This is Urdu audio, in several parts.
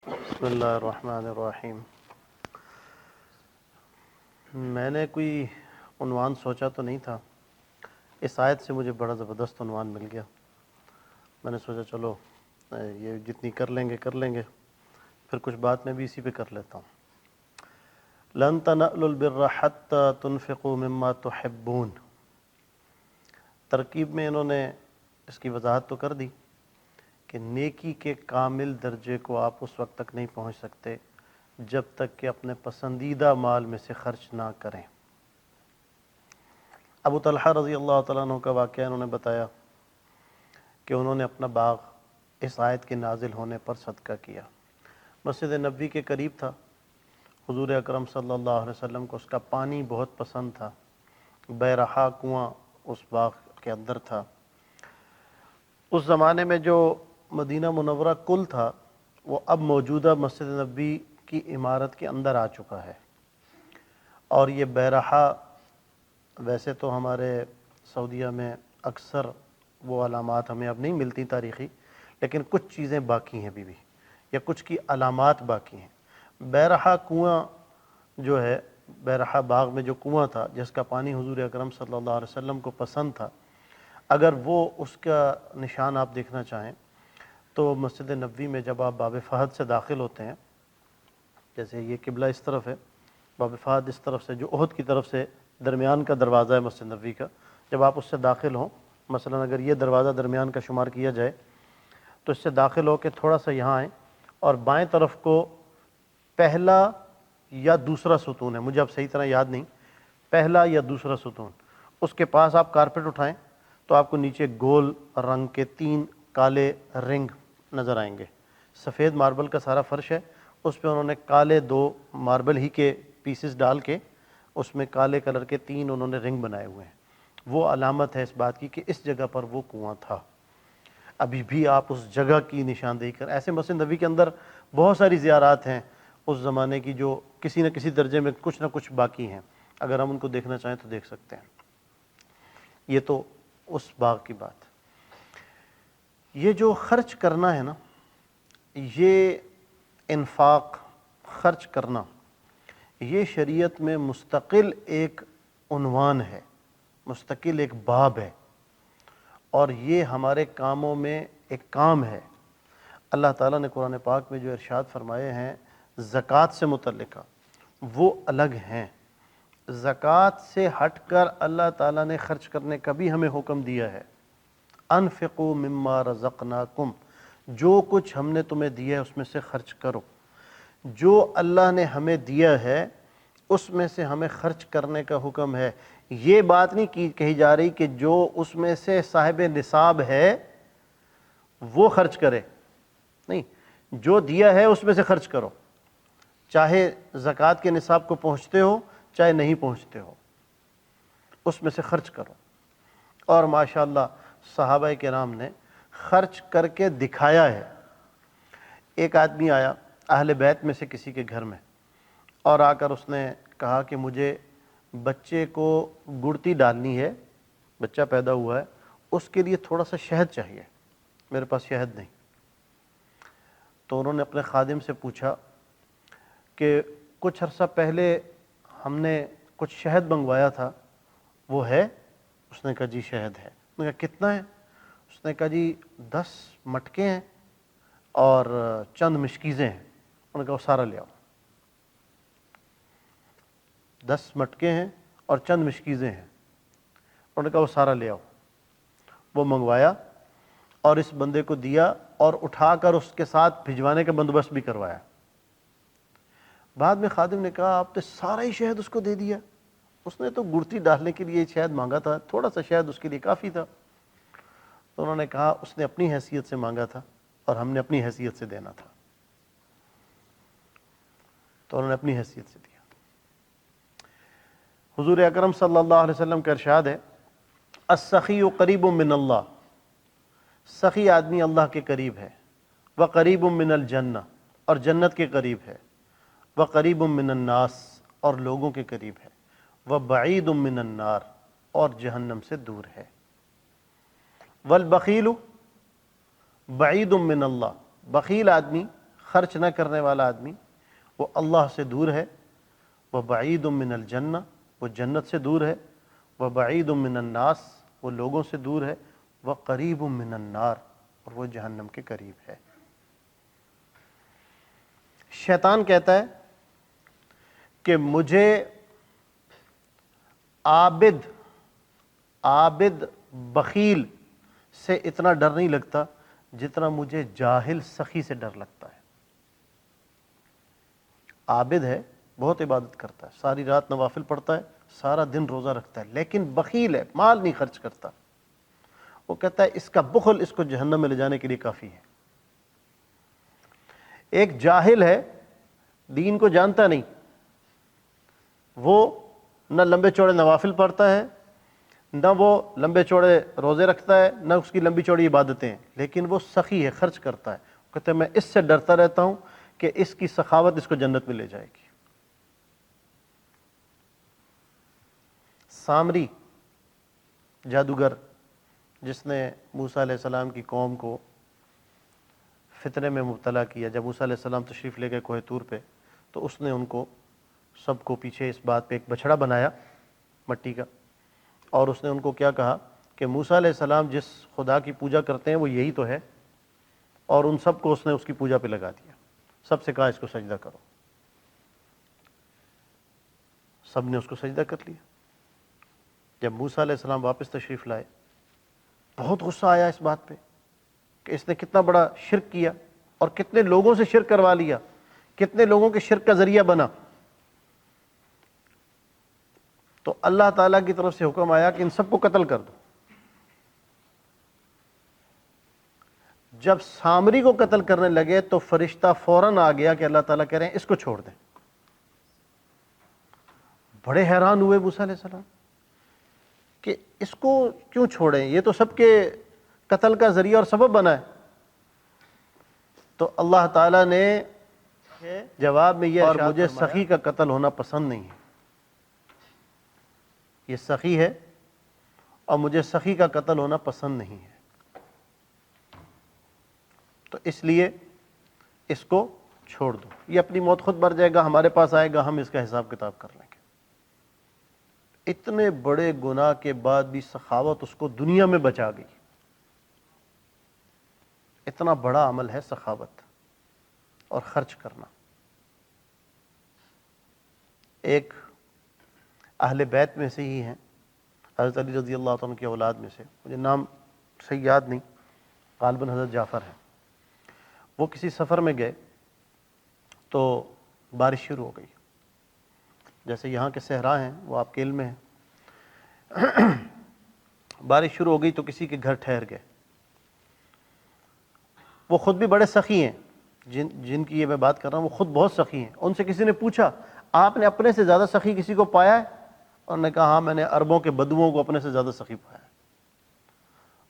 بسم اللہ الرحمن الرحیم۔ میں نے کوئی عنوان سوچا تو نہیں تھا، اس آیت سے مجھے بڑا زبردست عنوان مل گیا۔ میں نے سوچا چلو یہ جتنی کر لیں گے، پھر کچھ بات میں بھی اسی پہ کر لیتا ہوں۔ لن تنالوا البر حتى تنفقوا مما تحبون۔ ترکیب میں انہوں نے اس کی وضاحت تو کر دی کہ نیکی کے کامل درجے کو آپ اس وقت تک نہیں پہنچ سکتے جب تک کہ اپنے پسندیدہ مال میں سے خرچ نہ کریں۔ ابو طلحہ رضی اللہ تعالیٰ عنہ کا واقعہ انہوں نے بتایا کہ انہوں نے اپنا باغ اس آیت کے نازل ہونے پر صدقہ کیا۔ مسجد نبوی کے قریب تھا، حضور اکرم صلی اللہ علیہ وسلم کو اس کا پانی بہت پسند تھا۔ بیرحا کنواں اس باغ کے اندر تھا۔ اس زمانے میں جو مدینہ منورہ کل تھا وہ اب موجودہ مسجد نبوی کی عمارت کے اندر آ چکا ہے، اور یہ بیرحا ویسے تو ہمارے سعودیہ میں اکثر وہ علامات ہمیں اب نہیں ملتی تاریخی، لیکن کچھ چیزیں باقی ہیں ابھی بھی، یا کچھ کی علامات باقی ہیں۔ بیرحا کنواں جو ہے، بیرحا باغ میں جو کنواں تھا جس کا پانی حضور اکرم صلی اللہ علیہ وسلم کو پسند تھا، اگر وہ اس کا نشان آپ دیکھنا چاہیں تو مسجد نبوی میں جب آپ باب فہد سے داخل ہوتے ہیں، جیسے یہ قبلہ اس طرف ہے، باب فہد اس طرف سے، جو احد کی طرف سے درمیان کا دروازہ ہے مسجد نبوی کا، جب آپ اس سے داخل ہوں، مثلا اگر یہ دروازہ درمیان کا شمار کیا جائے تو اس سے داخل ہو کے تھوڑا سا یہاں آئیں اور بائیں طرف کو پہلا یا دوسرا ستون ہے، مجھے اب صحیح طرح یاد نہیں، پہلا یا دوسرا ستون، اس کے پاس آپ کارپیٹ اٹھائیں تو آپ کو نیچے گول رنگ کے 3 کالے رنگ نظر آئیں گے۔ سفید ماربل کا سارا فرش ہے، اس پہ انہوں نے کالے 2 ماربل ہی کے پیسز ڈال کے اس میں کالے کلر کے 3 انہوں نے رنگ بنائے ہوئے ہیں۔ وہ علامت ہے اس بات کی کہ اس جگہ پر وہ کنواں تھا۔ ابھی بھی آپ اس جگہ کی نشاندہی کر، ایسے مسجد نبوی کے اندر بہت ساری زیارات ہیں اس زمانے کی جو کسی نہ کسی درجے میں کچھ نہ کچھ باقی ہیں، اگر ہم ان کو دیکھنا چاہیں تو دیکھ سکتے ہیں۔ یہ تو اس باغ کی بات۔ یہ جو خرچ کرنا ہے نا، یہ انفاق، خرچ کرنا، یہ شریعت میں مستقل ایک عنوان ہے، مستقل ایک باب ہے، اور یہ ہمارے کاموں میں ایک کام ہے۔ اللہ تعالیٰ نے قرآن پاک میں جو ارشاد فرمائے ہیں زکوٰۃ سے متعلقہ، وہ الگ ہیں۔ زکوٰۃ سے ہٹ کر اللہ تعالیٰ نے خرچ کرنے کا بھی ہمیں حکم دیا ہے۔ انفقوا مما رزقناکم، جو کچھ ہم نے تمہیں دیا ہے اس میں سے خرچ کرو۔ جو اللہ نے ہمیں دیا ہے اس میں سے ہمیں خرچ کرنے کا حکم ہے۔ یہ بات نہیں کہی جا رہی کہ جو اس میں سے صاحب نصاب ہے وہ خرچ کرے، نہیں، جو دیا ہے اس میں سے خرچ کرو، چاہے زکوٰۃ کے نصاب کو پہنچتے ہو چاہے نہیں پہنچتے ہو، اس میں سے خرچ کرو۔ اور ماشاءاللہ صحابہ کرام نے خرچ کر کے دکھایا ہے۔ ایک آدمی آیا اہل بیت میں سے کسی کے گھر میں، اور آ کر اس نے کہا کہ مجھے بچے کو گڑتی ڈالنی ہے، بچہ پیدا ہوا ہے، اس کے لیے تھوڑا سا شہد چاہیے، میرے پاس شہد نہیں۔ تو انہوں نے اپنے خادم سے پوچھا کہ کچھ عرصہ پہلے ہم نے کچھ شہد منگوایا تھا، وہ ہے؟ اس نے کہا جی شہد ہے۔ انہوں نے کہا کتنا ہے؟ اس نے کہا جی 10 مٹکے ہیں اور چند مشکیزیں ہیں۔ انہوں نے کہا وہ سارا لے آؤ۔ 10 مٹکے ہیں اور چند مشکیزیں ہیں، انہوں نے کہا وہ سارا لے آؤ۔ وہ منگوایا اور اس بندے کو دیا اور اٹھا کر اس کے ساتھ بھجوانے کا بندوبست بھی کروایا۔ بعد میں خادم نے کہا آپ نے سارا ہی شہد اس کو دے دیا، اس نے تو گڑتی ڈالنے کے لیے شہد مانگا تھا، تھوڑا سا شہد اس کے لیے کافی تھا۔ تو انہوں نے کہا اس نے اپنی حیثیت سے مانگا تھا اور ہم نے اپنی حیثیت سے دینا تھا، تو انہوں نے اپنی حیثیت سے دیا۔ حضور اکرم صلی اللہ علیہ وسلم کا ارشاد ہے السخی قریب من اللہ، سخی آدمی اللہ کے قریب ہے، وقریب من الجنہ، اور جنت کے قریب ہے، وقریب من الناس، اور لوگوں کے قریب ہے، وبعید من النار، اور جہنم سے دور ہے۔ والبخیل بعید من اللہ، بخیل آدمی خرچ نہ کرنے والا آدمی وہ اللہ سے دور ہے، وبعید من الجنہ، وہ جنت سے دور ہے، وبعید من الناس، وہ لوگوں سے دور ہے، وقریب من النار، اور وہ جہنم کے قریب ہے۔ شیطان کہتا ہے کہ مجھے عابد بخیل سے اتنا ڈر نہیں لگتا جتنا مجھے جاہل سخی سے ڈر لگتا ہے۔ عابد ہے، بہت عبادت کرتا ہے، ساری رات نوافل پڑھتا ہے، سارا دن روزہ رکھتا ہے، لیکن بخیل ہے، مال نہیں خرچ کرتا۔ وہ کہتا ہے اس کا بخل اس کو جہنم میں لے جانے کے لیے کافی ہے۔ ایک جاہل ہے، دین کو جانتا نہیں، وہ نہ لمبے چوڑے نوافل پڑھتا ہے، نہ وہ لمبے چوڑے روزے رکھتا ہے، نہ اس کی لمبی چوڑی عبادتیں ہیں، لیکن وہ سخی ہے، خرچ کرتا ہے۔ وہ کہتا ہے میں اس سے ڈرتا رہتا ہوں کہ اس کی سخاوت اس کو جنت میں لے جائے گی۔ سامری جادوگر جس نے موسیٰ علیہ السلام کی قوم کو فتنے میں مبتلا کیا، جب موسیٰ علیہ السلام تشریف لے گئے کوہ طور پہ، تو اس نے ان کو سب کو پیچھے اس بات پہ ایک بچھڑا بنایا مٹی کا، اور اس نے ان کو کیا کہا کہ موسیٰ علیہ السلام جس خدا کی پوجا کرتے ہیں وہ یہی تو ہے، اور ان سب کو اس نے اس کی پوجا پہ لگا دیا، سب سے کہا اس کو سجدہ کرو، سب نے اس کو سجدہ کر لیا۔ جب موسیٰ علیہ السلام واپس تشریف لائے، بہت غصہ آیا اس بات پہ کہ اس نے کتنا بڑا شرک کیا اور کتنے لوگوں سے شرک کروا لیا، کتنے لوگوں کے شرک کا ذریعہ بنا۔ تو اللہ تعالیٰ کی طرف سے حکم آیا کہ ان سب کو قتل کر دو۔ جب سامری کو قتل کرنے لگے تو فرشتہ فوراً آ گیا کہ اللہ تعالیٰ کہہ رہے ہیں اس کو چھوڑ دیں۔ بڑے حیران ہوئے موسیٰ علیہ السلام کہ اس کو کیوں چھوڑیں، یہ تو سب کے قتل کا ذریعہ اور سبب بنا ہے۔ تو اللہ تعالیٰ نے جواب میں یہ اور مجھے سخی کا قتل ہونا پسند نہیں ہے، یہ سخی ہے اور مجھے سخی کا قتل ہونا پسند نہیں ہے، تو اس لیے اس کو چھوڑ دو، یہ اپنی موت خود مر جائے گا، ہمارے پاس آئے گا، ہم اس کا حساب کتاب کر لیں گے۔ اتنے بڑے گناہ کے بعد بھی سخاوت اس کو دنیا میں بچا گئی۔ اتنا بڑا عمل ہے سخاوت اور خرچ کرنا۔ ایک اہل بیت میں سے ہی ہیں، حضرت علی رضی اللہ عنہ کی اولاد میں سے، مجھے نام صحیح یاد نہیں، غالباً حضرت جعفر ہیں۔ وہ کسی سفر میں گئے تو بارش شروع ہو گئی، جیسے یہاں کے صحرا ہیں وہ آپ کے علم میں ہیں۔ بارش شروع ہو گئی تو کسی کے گھر ٹھہر گئے۔ وہ خود بھی بڑے سخی ہیں، جن کی یہ میں بات کر رہا ہوں وہ خود بہت سخی ہیں۔ ان سے کسی نے پوچھا آپ نے اپنے سے زیادہ سخی کسی کو پایا ہے؟ انہوں نے کہا ہاں میں نے عربوں کے بدوؤں کو اپنے سے زیادہ سخی پایا ہے۔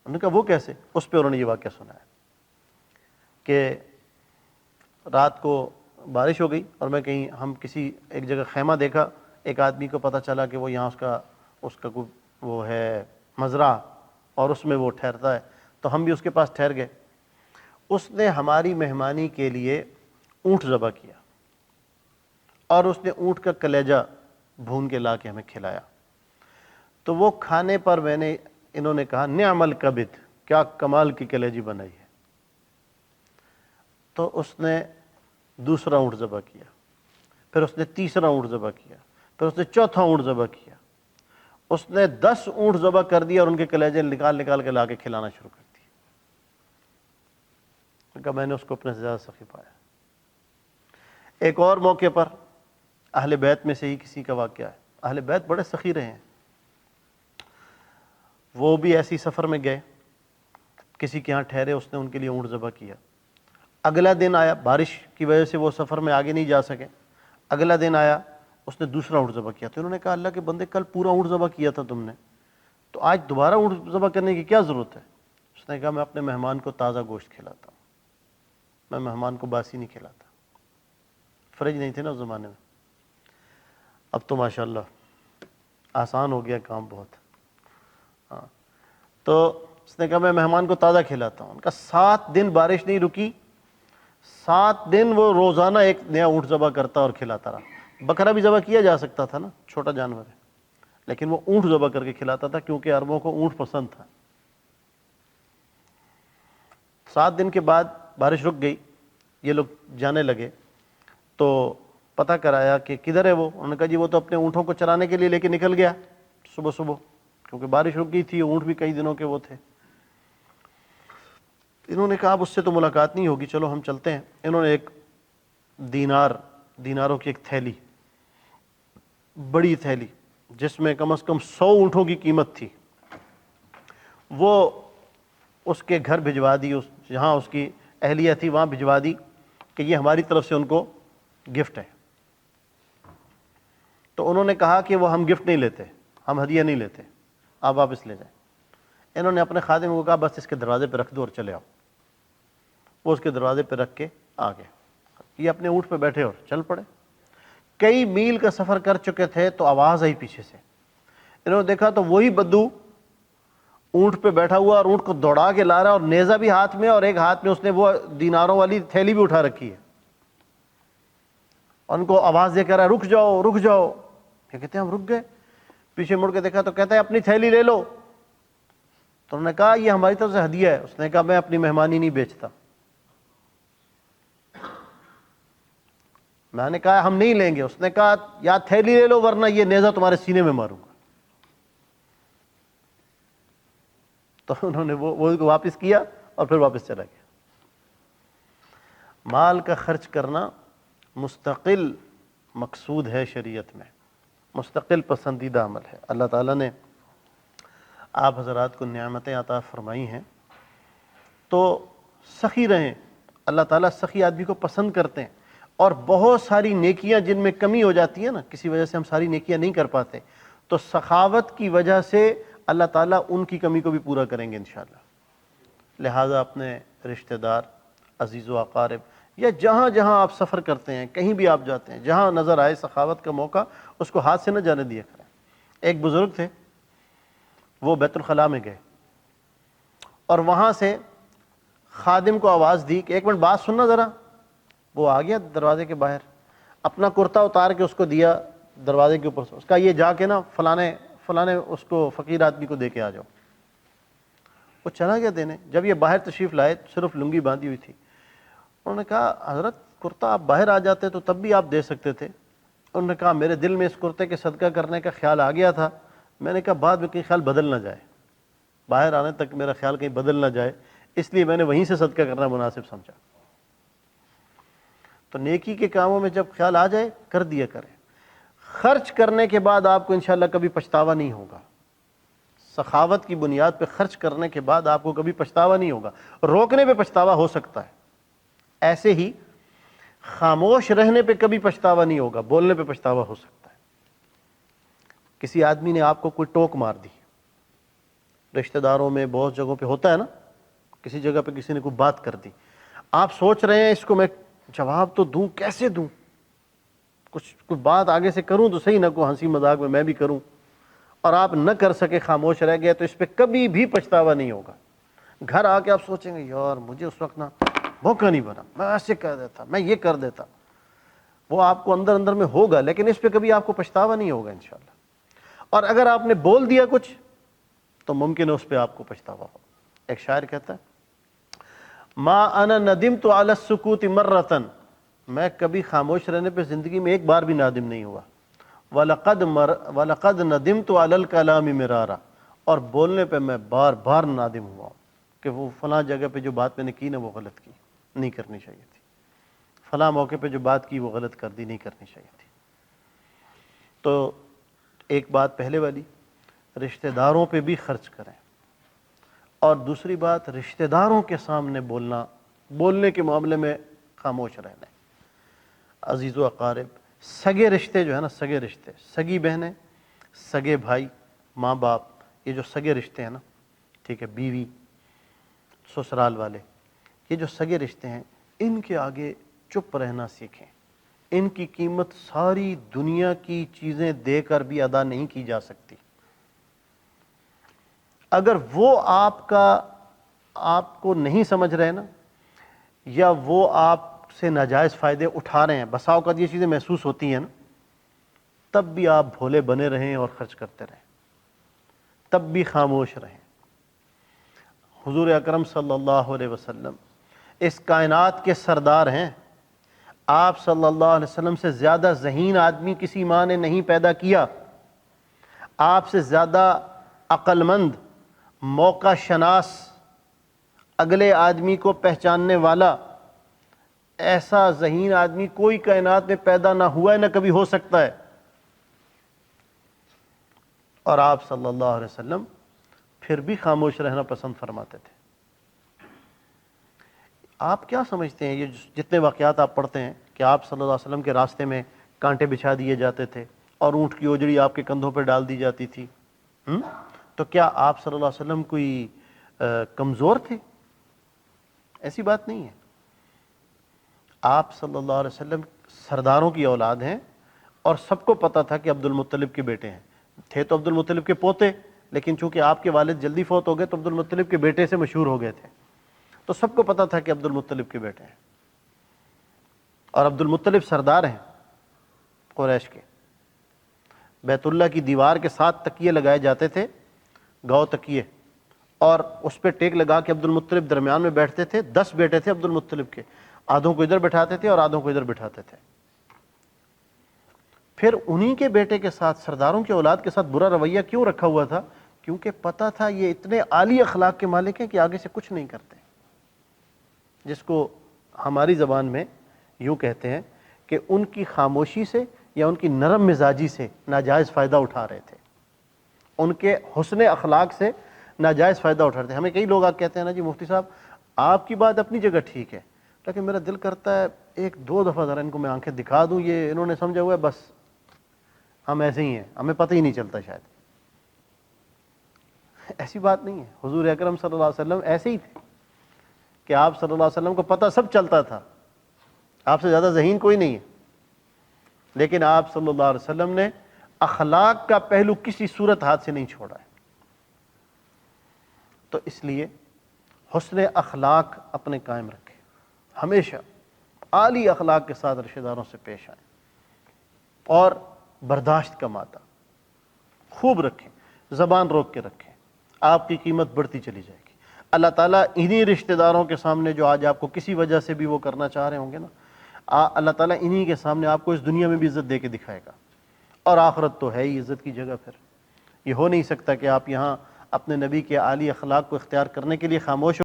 انہوں نے کہا وہ کیسے؟ اس پہ انہوں نے یہ واقعہ سنایا کہ رات کو بارش ہو گئی اور میں کہیں ہم کسی ایک جگہ خیمہ دیکھا، ایک آدمی کو پتہ چلا کہ وہ یہاں اس کا کوئی وہ ہے مزرعہ اور اس میں وہ ٹھہرتا ہے، تو ہم بھی اس کے پاس ٹھہر گئے۔ اس نے ہماری مہمانی کے لیے اونٹ ذبح کیا اور اس نے اونٹ کا کلیجہ بھون کے لا کے ہمیں کھلایا۔ تو وہ کھانے پر انہوں نے کہا نعم الکبد، کیا کمال کی کلیجی بنائی ہے۔ تو اس نے دوسرا اونٹ ذبح کیا، پھر اس نے تیسرا اونٹ ذبح کیا، پھر اس نے چوتھا اونٹ ذبح کیا۔ اس نے 10 اونٹ ذبح کر دیا اور ان کے کلیجے نکال کے لا کے کھلانا شروع کر دیا۔ کہا میں نے اس کو اپنے سے زیادہ سخی پایا۔ ایک اور موقع پر اہل بیت میں سے ہی کسی کا واقعہ ہے، اہل بیت بڑے سخی رہے ہیں۔ وہ بھی ایسی سفر میں گئے، کسی کے ہاں ٹھہرے، اس نے ان کے لیے اونٹ ذبح کیا۔ اگلا دن آیا، بارش کی وجہ سے وہ سفر میں آگے نہیں جا سکے، اگلا دن آیا، اس نے دوسرا اونٹ ذبح کیا۔ تو انہوں نے کہا اللہ کے بندے کل پورا اونٹ ذبح کیا تھا تم نے، تو آج دوبارہ اونٹ ذبح کرنے کی کیا ضرورت ہے؟ اس نے کہا میں اپنے مہمان کو تازہ گوشت کھلاتا ہوں، میں مہمان کو باسی نہیں کھلاتا۔ فریج نہیں تھے نا اس زمانے میں، اب تو ماشاءاللہ آسان ہو گیا کام بہت۔ ہاں تو اس نے کہا میں مہمان کو تازہ کھلاتا ہوں۔ ان کا 7 دن بارش نہیں رکی، 7 دن وہ روزانہ ایک نیا اونٹ ذبح کرتا اور کھلاتا رہا. بکرا بھی ذبح کیا جا سکتا تھا نا، چھوٹا جانور ہے، لیکن وہ اونٹ ذبح کر کے کھلاتا تھا کیونکہ عربوں کو اونٹ پسند تھا. 7 دن کے بعد بارش رک گئی، یہ لوگ جانے لگے تو پتہ کرایا کہ کدھر ہے وہ. انہوں نے کہا جی وہ تو اپنے اونٹوں کو چرانے کے لیے لے کے نکل گیا صبح صبح، کیونکہ بارش رک گئی تھی، اونٹ بھی کئی دنوں کے وہ تھے. انہوں نے کہا اب اس سے تو ملاقات نہیں ہوگی، چلو ہم چلتے ہیں. انہوں نے ایک دیناروں کی ایک تھیلی، بڑی تھیلی جس میں کم از کم 100 اونٹوں کی قیمت تھی، وہ اس کے گھر بھجوا دی، جہاں اس کی اہلیہ تھی وہاں بھجوا دی کہ یہ ہماری طرف سے ان کو گفٹ ہے. تو انہوں نے کہا کہ وہ ہم گفٹ نہیں لیتے، ہم ہدیہ نہیں لیتے، آپ واپس لے جائیں. انہوں نے اپنے خادم کو کہا بس اس کے دروازے پہ رکھ دو اور چلے آؤ. وہ اس کے دروازے پہ رکھ کے آ گئے. یہ اپنے اونٹ پہ بیٹھے اور چل پڑے. کئی میل کا سفر کر چکے تھے تو آواز آئی پیچھے سے. انہوں نے دیکھا تو وہی بدو اونٹ پہ بیٹھا ہوا اور اونٹ کو دوڑا کے لا رہا، اور نیزہ بھی ہاتھ میں، اور ایک ہاتھ میں اس نے وہ دیناروں والی تھیلی بھی اٹھا رکھی ہے. ان کو آواز دے کر رک جاؤ رک جاؤ. یہ کہتے ہیں ہم رک گئے. پیچھے مڑ کے دیکھا تو کہتا ہے اپنی تھیلی لے لو. تو انہوں نے کہا یہ ہماری طرف سے ہدیہ ہے. اس نے کہا میں اپنی مہمانی نہیں بیچتا. میں نے کہا ہم نہیں لیں گے. اس نے کہا یا تھیلی لے لو ورنہ یہ نیزہ تمہارے سینے میں ماروں گا. تو انہوں نے وہ واپس کیا اور پھر واپس چلا گیا. مال کا خرچ کرنا مستقل مقصود ہے شریعت میں، مستقل پسندیدہ عمل ہے. اللہ تعالیٰ نے آپ حضرات کو نعمتیں عطا فرمائی ہیں تو سخی رہیں. اللہ تعالیٰ سخی آدمی کو پسند کرتے ہیں. اور بہت ساری نیکیاں جن میں کمی ہو جاتی ہے نا، کسی وجہ سے ہم ساری نیکیاں نہیں کر پاتے، تو سخاوت کی وجہ سے اللہ تعالیٰ ان کی کمی کو بھی پورا کریں گے انشاءاللہ. لہٰذا اپنے رشتہ دار، عزیز و اقارب، یا جہاں جہاں آپ سفر کرتے ہیں، کہیں بھی آپ جاتے ہیں، جہاں نظر آئے سخاوت کا موقع، اس کو ہاتھ سے نہ جانے دیا کریں. ایک بزرگ تھے، وہ بیت الخلاء میں گئے اور وہاں سے خادم کو آواز دی کہ ایک منٹ بات سننا ذرا. وہ آ گیا دروازے کے باہر، اپنا کرتا اتار کے اس کو دیا دروازے کے اوپر سے. اس کا یہ جا کے نا فلانے اس کو فقیر آدمی کو دے کے آ جاؤ. وہ چلا گیا دینے. جب یہ باہر تشریف لائے صرف لنگی باندھی ہوئی تھی. انہوں نے کہا حضرت کرتا آپ باہر آ جاتے تو تب بھی آپ دے سکتے تھے. انہوں نے کہا میرے دل میں اس کرتے کے صدقہ کرنے کا خیال آ گیا تھا. میں نے کہا بعد میں کہیں خیال بدل نہ جائے، باہر آنے تک میرا خیال کہیں بدل نہ جائے، اس لیے میں نے وہیں سے صدقہ کرنا مناسب سمجھا. تو نیکی کے کاموں میں جب خیال آ جائے کر دیا کریں. خرچ کرنے کے بعد آپ کو انشاءاللہ کبھی پچھتاوا نہیں ہوگا. سخاوت کی بنیاد پہ خرچ کرنے کے بعد آپ کو کبھی پچھتاوا نہیں ہوگا. روکنے پہ پچھتاوا ہو سکتا ہے، ایسے ہی خاموش رہنے پہ کبھی پچھتاوا نہیں ہوگا، بولنے پہ پچھتاوا ہو سکتا ہے. کسی آدمی نے آپ کو کوئی ٹوک مار دی، رشتہ داروں میں بہت جگہوں پہ ہوتا ہے نا، کسی جگہ پہ کسی نے کوئی بات کر دی، آپ سوچ رہے ہیں اس کو میں جواب تو دوں، کیسے دوں، کچھ بات آگے سے کروں تو صحیح، نہ کوئی ہنسی مذاق میں بھی کروں، اور آپ نہ کر سکے، خاموش رہ گئے، تو اس پہ کبھی بھی پچھتاوا نہیں ہوگا. گھر آ کے آپ سوچیں گے یار مجھے اس وقت نا موقع نہیں بنا، میں ایسے کہہ دیتا، میں یہ کر دیتا. وہ آپ کو اندر اندر میں ہوگا، لیکن اس پہ کبھی آپ کو پچھتاوا نہیں ہوگا انشاءاللہ. اور اگر آپ نے بول دیا کچھ تو ممکن ہے اس پہ آپ کو پچھتاوا ہو. ایک شاعر کہتا ہے ما انا ندمت علی السکوت مرۃ، میں کبھی خاموش رہنے پہ زندگی میں ایک بار بھی نادم نہیں ہوا. وَلَقَدْ نَدِمْتُ عَلَى الْكَلَامِ مِرَارًا، اور بولنے پہ میں بار بار نادم ہوا ہوں کہ وہ فلاں جگہ پہ جو بات میں نے کی نا وہ غلط کی، نہیں کرنی چاہیے تھی. فلاں موقع پہ جو بات کی وہ غلط کر دی، نہیں کرنی چاہیے تھی. تو ایک بات پہلے والی، رشتہ داروں پہ بھی خرچ کریں. اور دوسری بات، رشتہ داروں کے سامنے بولنے کے معاملے میں خاموش رہنا. عزیز و اقارب، سگے رشتے جو ہے نا، سگے رشتے، سگی بہنیں، سگے بھائی، ماں باپ، یہ جو سگے رشتے ہیں نا، ٹھیک ہے، بیوی، سسرال والے، یہ جو سگے رشتے ہیں، ان کے آگے چپ رہنا سیکھیں. ان کی قیمت ساری دنیا کی چیزیں دے کر بھی ادا نہیں کی جا سکتی. اگر وہ آپ کو نہیں سمجھ رہے نا، یا وہ آپ سے ناجائز فائدے اٹھا رہے ہیں، بسا اوقات یہ چیزیں محسوس ہوتی ہیں نا، تب بھی آپ بھولے بنے رہیں اور خرچ کرتے رہیں، تب بھی خاموش رہیں۔ حضور اکرم صلی اللہ علیہ وسلم اس کائنات کے سردار ہیں، آپ صلی اللہ علیہ وسلم سے زیادہ ذہین آدمی کسی ماں نے نہیں پیدا کیا، آپ سے زیادہ عقل مند، موقع شناس، اگلے آدمی کو پہچاننے والا ایسا ذہین آدمی کوئی کائنات میں پیدا نہ ہوا ہے، نہ کبھی ہو سکتا ہے، اور آپ صلی اللہ علیہ وسلم پھر بھی خاموش رہنا پسند فرماتے تھے۔ آپ کیا سمجھتے ہیں یہ جتنے واقعات آپ پڑھتے ہیں کہ آپ صلی اللہ علیہ وسلم کے راستے میں کانٹے بچھا دیے جاتے تھے اور اونٹ کی اوجڑی آپ کے کندھوں پہ ڈال دی جاتی تھی، تو کیا آپ صلی اللہ علیہ وسلم کوئی کمزور تھے؟ ایسی بات نہیں ہے۔ آپ صلی اللہ علیہ وسلم سرداروں کی اولاد ہیں، اور سب کو پتا تھا کہ عبد المطلب کے بیٹے ہیں، تھے تو عبد المطلب کے پوتے، لیکن چونکہ آپ کے والد جلدی فوت ہو گئے تو عبد المطلب کے بیٹے سے مشہور ہو گئے تھے، تو سب کو پتا تھا کہ عبد المطلب کے بیٹے ہیں، اور عبد المطلب سردار ہیں قریش کے۔ بیت اللہ کی دیوار کے ساتھ تکیے لگائے جاتے تھے، گاؤ تکیے، اور اس پہ ٹیک لگا کے عبد المطلب درمیان میں بیٹھتے تھے۔ 10 بیٹے تھے عبد المطلب کے، آدھوں کو ادھر بٹھاتے تھے اور آدھوں کو ادھر بٹھاتے تھے۔ پھر انہی کے بیٹے کے ساتھ، سرداروں کی اولاد کے ساتھ برا رویہ کیوں رکھا ہوا تھا؟ کیونکہ پتا تھا یہ اتنے عالی اخلاق کے مالک ہیں کہ آگے سے کچھ نہیں کرتے، جس کو ہماری زبان میں یوں کہتے ہیں کہ ان کی خاموشی سے یا ان کی نرم مزاجی سے ناجائز فائدہ اٹھا رہے تھے، ان کے حسن اخلاق سے ناجائز فائدہ اٹھا رہے تھے۔ ہمیں کئی لوگ کہتے ہیں نا جی مفتی صاحب آپ کی بات اپنی جگہ ٹھیک ہے، لیکن میرا دل کرتا ہے 1-2 دفعہ ذرا ان کو میں آنکھیں دکھا دوں، یہ انہوں نے سمجھا ہوا ہے بس ہم ایسے ہی ہیں، ہمیں پتہ ہی نہیں چلتا شاید۔ ایسی بات نہیں ہے، حضور اکرم صلی اللہ علیہ وسلم ایسے ہی تھے کہ آپ صلی اللہ علیہ وسلم کو پتہ سب چلتا تھا، آپ سے زیادہ ذہین کوئی نہیں ہے، لیکن آپ صلی اللہ علیہ وسلم نے اخلاق کا پہلو کسی صورت ہاتھ سے نہیں چھوڑا ہے۔ تو اس لیے حسن اخلاق اپنے قائم رکھیں، ہمیشہ عالی اخلاق کے ساتھ رشتہ داروں سے پیش آئیں، اور برداشت کا مادہ خوب رکھیں، زبان روک کے رکھیں، آپ کی قیمت بڑھتی چلی جائے گی۔ اللہ تعالیٰ انہی رشتہ داروں کے سامنے جو آج آپ کو کسی وجہ سے بھی وہ کرنا چاہ رہے ہوں گے نا، اللہ تعالیٰ انہی کے سامنے آپ کو اس دنیا میں بھی عزت دے کے دکھائے گا، اور آخرت تو ہے ہی عزت کی جگہ۔ پھر یہ ہو نہیں سکتا کہ آپ یہاں اپنے نبی کے عالی اخلاق کو اختیار کرنے کے لیے خاموش